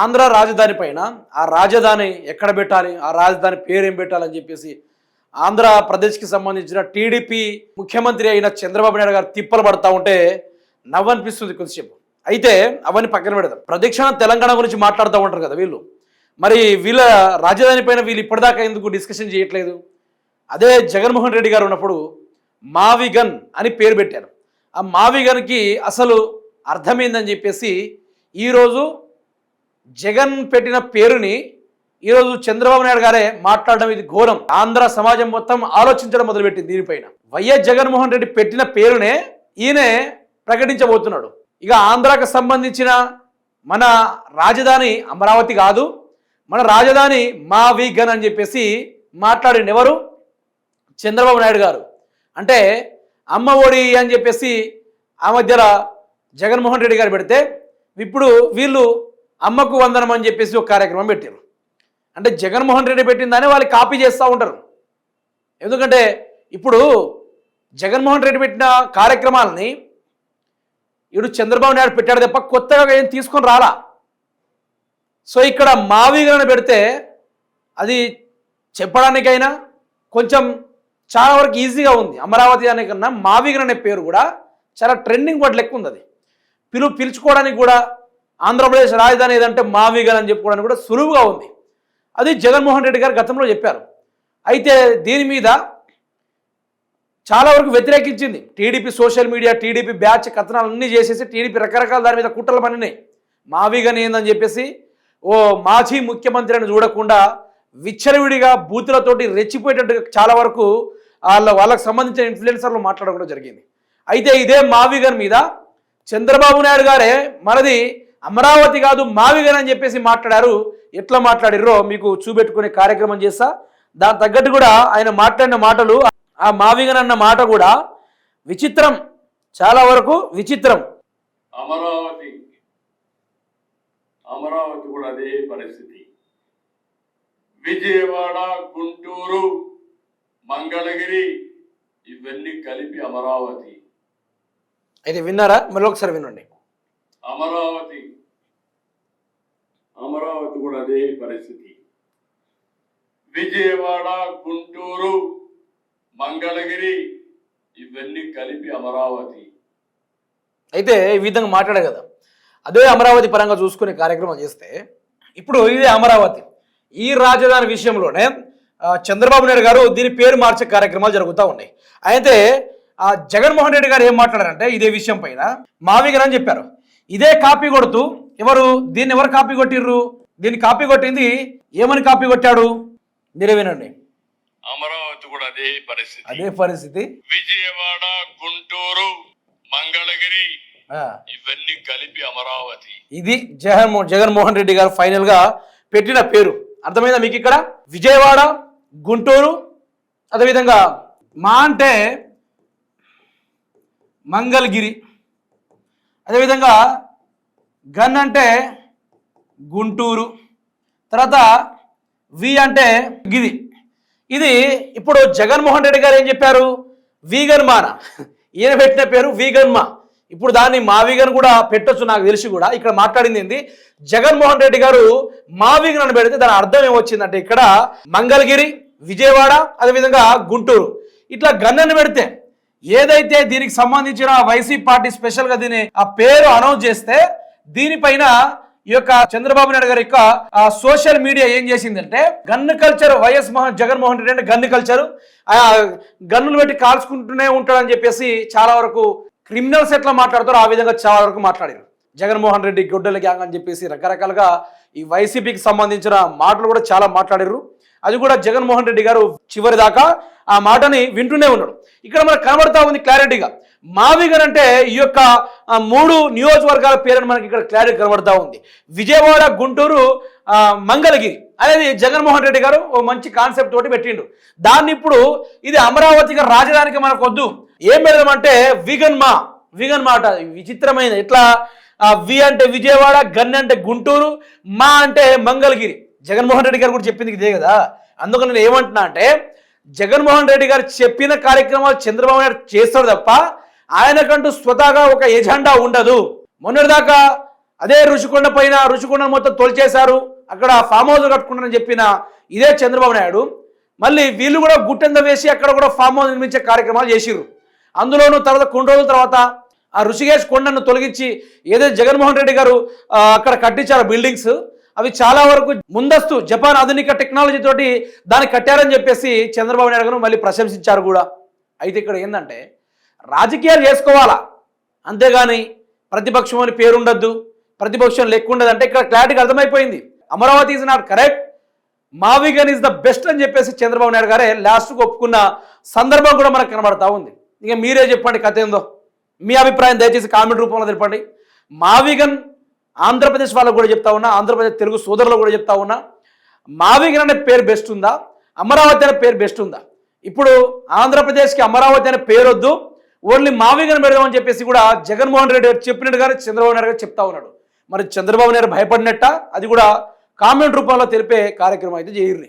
ఆంధ్ర రాజధాని పైన ఆ రాజధాని ఎక్కడ పెట్టాలి, ఆ రాజధాని పేరు ఏం పెట్టాలని చెప్పేసి ఆంధ్రప్రదేశ్కి సంబంధించిన టీడీపీ ముఖ్యమంత్రి అయిన చంద్రబాబు నాయుడు గారు తిప్పలు పడతా ఉంటే నవ్వనిపిస్తుంది కొద్దిసేపు. అయితే అవన్నీ పక్కన పెడదాం. ప్రదక్షిణ తెలంగాణ గురించి మాట్లాడుతూ ఉంటారు కదా వీళ్ళు. మరి వీళ్ళ రాజధాని పైన వీళ్ళు ఇప్పటిదాకా ఎందుకు డిస్కషన్ చేయట్లేదు? అదే జగన్మోహన్ రెడ్డి గారు ఉన్నప్పుడు మావిగన్ అని పేరు పెట్టారు. ఆ మావిగన్కి అసలు అర్థమైందని చెప్పేసి ఈరోజు జగన్ పెట్టిన పేరుని ఈరోజు చంద్రబాబు నాయుడు గారే మాట్లాడడం ఇది ఘోరం. ఆంధ్ర సమాజం మొత్తం ఆలోచించడం మొదలుపెట్టింది దీనిపైన. వైఎస్ జగన్మోహన్ రెడ్డి పెట్టిన పేరునే ఈయనే ప్రకటించబోతున్నాడు. ఇక ఆంధ్రాకు సంబంధించిన మన రాజధాని అమరావతి కాదు, మన రాజధాని మావిగన్ అని చెప్పేసి మాట్లాడింది ఎవరు? చంద్రబాబు నాయుడు గారు. అంటే అమ్మ ఒడి అని చెప్పేసి ఆ మధ్యలో జగన్మోహన్ రెడ్డి గారు పెడితే ఇప్పుడు వీళ్ళు అమ్మకు వందనం అని చెప్పేసి ఒక కార్యక్రమం పెట్టారు. అంటే జగన్మోహన్ రెడ్డి పెట్టిందని వాళ్ళు కాపీ చేస్తూ ఉంటారు. ఎందుకంటే ఇప్పుడు జగన్మోహన్ రెడ్డి పెట్టిన కార్యక్రమాలని ఇప్పుడు చంద్రబాబు నాయుడు పెట్టాడు తప్ప కొత్తగా ఏం తీసుకొని రాలా. సో ఇక్కడ మావిగన్ పెడితే అది చెప్పడానికైనా కొంచెం చాలా వరకు ఈజీగా ఉంది. అమరావతి అనే కన్నా మావిగన్ అనే పేరు కూడా చాలా ట్రెండింగ్ వర్డ్ లెక్క ఉంది. అది పిలుచుకోవడానికి కూడా ఆంధ్రప్రదేశ్ రాజధాని ఏదంటే మావిగన్ అని చెప్పుకోవడానికి కూడా సులువుగా ఉంది. అది జగన్మోహన్ రెడ్డి గారు గతంలో చెప్పారు. అయితే దీని మీద చాలా వరకు వ్యతిరేకించింది TDP social media. TDP batch కథనాలన్నీ చేసేసి టీడీపీ రకరకాల దాని మీద కుట్రలు పనినాయి. మావిగన్ ఏందని చెప్పేసి ఓ మాజీ ముఖ్యమంత్రిని చూడకుండా విచ్చలవిడిగా బూతులతోటి రెచ్చిపోయేటట్టుగా చాలా వరకు వాళ్ళకు సంబంధించిన ఇన్ఫ్లుయెన్సర్లు మాట్లాడడం జరిగింది. అయితే ఇదే మావిగన్ మీద చంద్రబాబు నాయుడు గారే మనది అమరావతి కాదు మావిగన్ అని చెప్పేసి మాట్లాడారు. ఎట్లా మాట్లాడిర్రో మీకు చూపెట్టుకునే కార్యక్రమం చేస్తా. దాని తగ్గట్టు కూడా ఆయన మాట్లాడిన మాటలు, ఆ మావిగన్ అన్న మాట కూడా విచిత్రం, చాలా వరకు విచిత్రం. అమరావతి కూడా అదే పరిస్థితి. విజయవాడ, గుంటూరు, మంగళగిరి ఇవన్నీ కలిపి అమరావతి. అయితే విన్నారా? మళ్ళీ ఒకసారి వినండి. అమరావతి కూడా అదే పరిస్థితి. విజయవాడ, గుంటూరు, మంగళగిరి ఇవన్నీ కలిపి అమరావతి. అయితే ఈ విధంగా మాట్లాడే కదా, అదే అమరావతి పరంగా చూసుకునే కార్యక్రమం చేస్తే ఇప్పుడు ఇదే అమరావతి ఈ రాజధాని విషయంలోనే చంద్రబాబు నాయుడు గారు దీని పేరు మార్చే కార్యక్రమాలు జరుగుతూ ఉన్నాయి. అయితే జగన్మోహన్ రెడ్డి గారు ఏం మాట్లాడారంటే ఇదే విషయం పైన మావిగన్ అని చెప్పారు. ఇదే కాపీ కొడుతూ దీన్ని ఎవరు కాపీ కొట్టిర్రు? దీన్ని కాపీ కొట్టింది ఏమని కాపీ కొట్టాడు మీరే వినండి. అమరావతి కూడా అదే పరిస్థితి. విజయవాడ, గుంటూరు, మంగళగిరి ఇవన్నీ కలిపి అమరావతి. ఇది జగన్మోహన్ రెడ్డి గారు ఫైనల్ గా పెట్టిన పేరు. అర్థమైందా మీకు? ఇక్కడ విజయవాడ, గుంటూరు, అదేవిధంగా మా అంటే మంగళగిరి, అదేవిధంగా గన్ అంటే గుంటూరు, తర్వాత వి అంటే గిది. ఇది ఇప్పుడు జగన్మోహన్ రెడ్డి గారు ఏం చెప్పారు? వీగన్ మాన. ఈయన పెట్టిన పేరు వీగన్ మా. ఇప్పుడు దాన్ని మావిగన్ కూడా పెట్టొచ్చు నాకు తెలిసి. కూడా ఇక్కడ మాట్లాడింది ఏంది? జగన్మోహన్ రెడ్డి గారు మావిగన్ అని పెడితే దాని అర్థం ఏమొచ్చిందంటే ఇక్కడ మంగళగిరి, విజయవాడ, అదేవిధంగా గుంటూరు ఇట్లా గన్నని పెడితే ఏదైతే దీనికి సంబంధించిన వైసీపీ పార్టీ స్పెషల్గా దీని ఆ పేరు అనౌన్స్ చేస్తే దీనిపైన ఈ యొక్క చంద్రబాబు నాయుడు గారి యొక్క సోషల్ మీడియా ఏం చేసిందంటే గన్ను కల్చర్, జగన్మోహన్ రెడ్డి అంటే గన్ను కల్చర్, ఆ గన్నులు పెట్టి కాల్చుకుంటూనే ఉంటాడని చెప్పేసి చాలా వరకు క్రిమినల్స్ ఎట్లా మాట్లాడతారో ఆ విధంగా చాలా వరకు మాట్లాడారు. జగన్మోహన్ రెడ్డి గొడ్డల గ్యాంగ్ అని చెప్పేసి రకరకాలుగా ఈ వైసీపీకి సంబంధించిన మాటలు కూడా చాలా మాట్లాడారు. అది కూడా జగన్మోహన్ రెడ్డి గారు చివరి దాకా ఆ మాటని వింటూనే ఉన్నాడు. ఇక్కడ మనకు కనబడతా ఉంది క్లారిటీగా. మావిగన్ అంటే ఈ యొక్క 3 నియోజకవర్గాల పేరుని మనకి ఇక్కడ క్లారిటీ కనబడతా ఉంది. విజయవాడ, గుంటూరు, మంగళగిరి అనేది జగన్మోహన్ రెడ్డి గారు ఓ మంచి కాన్సెప్ట్ తోటి పెట్టిండు. దాన్ని ఇప్పుడు ఇది అమరావతిగా రాజధానికి మనకు వద్దు, ఏం పెడదామంటే వీగన్ మాట. విచిత్రమైన ఇట్లా వి అంటే విజయవాడ, గన్ అంటే గుంటూరు, మా అంటే మంగళగిరి. జగన్మోహన్ రెడ్డి గారు కూడా చెప్పింది ఇదే కదా. అందుకని నేను ఏమంటున్నా అంటే జగన్మోహన్ రెడ్డి గారు చెప్పిన కార్యక్రమాలు చంద్రబాబు నాయుడు చేస్తాడు తప్ప ఆయనకంటూ స్వతహాగా ఒక ఎజెండా ఉండదు. మొన్నటిదాకా అదే ఋషికొండ పైన ఋషికొండ మొత్తం తొలిచేశారు, అక్కడ ఫామ్ హౌస్ కట్టుకున్నారని చెప్పిన ఇదే చంద్రబాబు నాయుడు మళ్ళీ వీళ్ళు కూడా గుట్టెంద వేసి అక్కడ కూడా ఫామ్ హౌస్ నిర్మించే కార్యక్రమాలు చేసిర్రు. అందులోనూ తర్వాత కొన్ని రోజుల తర్వాత ఆ ఋషికేశ్ కొండను తొలగించి ఏదైతే జగన్మోహన్ రెడ్డి గారు అక్కడ కట్టించారు బిల్డింగ్స్, అవి చాలా వరకు ముందస్తు జపాన్ ఆధునిక టెక్నాలజీ తోటి దాన్ని కట్టారని చెప్పేసి చంద్రబాబు నాయుడు గారు మళ్ళీ ప్రశంసించారు కూడా. అయితే ఇక్కడ ఏంటంటే రాజకీయాలు చేసుకోవాలా, అంతేగాని ప్రతిపక్షం అని పేరు ఉండద్దు, ప్రతిపక్షం లెక్క ఉండదు అంటే ఇక్కడ క్లారిటీగా అర్థమైపోయింది. అమరావతి ఈజ్ నాట్ కరెక్ట్, మావిగన్ ఈజ్ ద బెస్ట్ అని చెప్పేసి చంద్రబాబు నాయుడు గారే లాస్ట్కు ఒప్పుకున్న సందర్భం కూడా మనకు కనబడతా ఉంది. ఇక మీరే చెప్పండి కథ ఏందో, మీ అభిప్రాయం దయచేసి కామెంట్ రూపంలో తెలపండి. మావిగన్ ఆంధ్రప్రదేశ్ వాళ్ళకు కూడా చెప్తా ఉన్నా, ఆంధ్రప్రదేశ్ తెలుగు సోదరులకు కూడా చెప్తా ఉన్నా, మావిగన్ అనే పేరు బెస్ట్ ఉందా, అమరావతి అనే పేరు బెస్ట్ ఉందా? ఇప్పుడు ఆంధ్రప్రదేశ్కి అమరావతి అనే పేరు వద్దు, ఓన్లీ మావిగన్ పెడదామని చెప్పేసి కూడా జగన్మోహన్ రెడ్డి గారు చెప్పినట్టుగానే చంద్రబాబు నాయుడు గారు చెప్తా ఉన్నాడు. మరి చంద్రబాబు నాయుడు భయపడినట్ట, అది కూడా కామెంట్ రూపంలో తెలిపే కార్యక్రమం అయితే చేయర్రి.